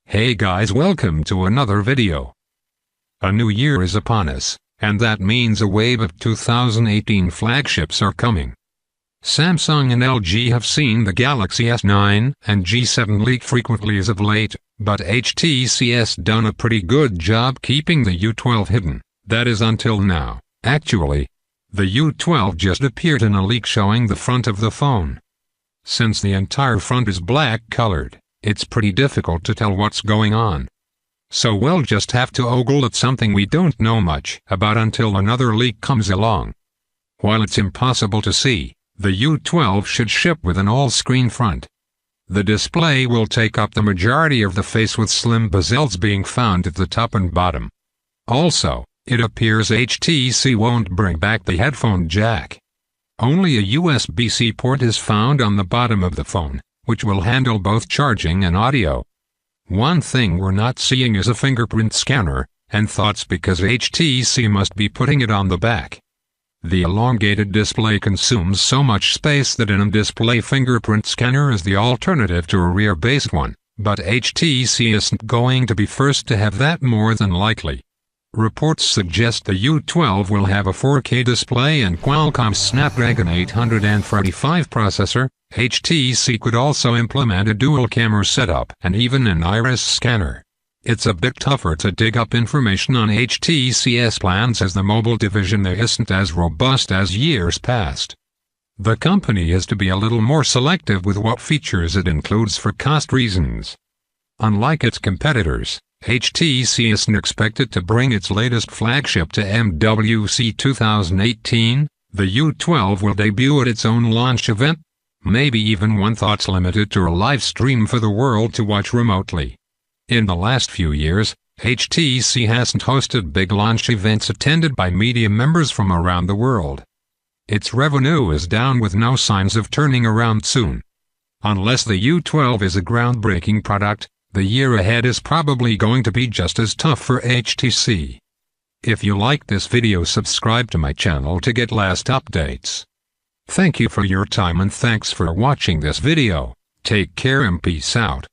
Hey guys, welcome to another video. A new year is upon us, and that means a wave of 2018 flagships are coming. Samsung and LG have seen the Galaxy S9 and G7 leak frequently as of late, but HTC has done a pretty good job keeping the U12 hidden, that is until now. Actually, the U12 just appeared in a leak showing the front of the phone. Since the entire front is black colored, it's pretty difficult to tell what's going on. So we'll just have to ogle at something we don't know much about until another leak comes along. While it's impossible to see, the U12 should ship with an all-screen front. The display will take up the majority of the face with slim bezels being found at the top and bottom. Also, it appears HTC won't bring back the headphone jack. Only a USB-C port is found on the bottom of the phone, which will handle both charging and audio. One thing we're not seeing is a fingerprint scanner, and that's because HTC must be putting it on the back. The elongated display consumes so much space that an in-display fingerprint scanner is the alternative to a rear-based one, but HTC isn't going to be first to have that more than likely. Reports suggest the U12 will have a 4K display and Qualcomm's Snapdragon 845 processor. HTC could also implement a dual-camera setup and even an iris scanner. It's a bit tougher to dig up information on HTC's plans as the mobile division there isn't as robust as years past. The company is to be a little more selective with what features it includes for cost reasons. Unlike its competitors, HTC isn't expected to bring its latest flagship to MWC 2018. The U12 will debut at its own launch event, maybe even one that's limited to a live stream for the world to watch remotely. In the last few years, HTC hasn't hosted big launch events attended by media members from around the world. Its revenue is down with no signs of turning around soon. Unless the U12 is a groundbreaking product, the year ahead is probably going to be just as tough for HTC. If you like this video, subscribe to my channel to get last updates. Thank you for your time and thanks for watching this video. Take care and peace out.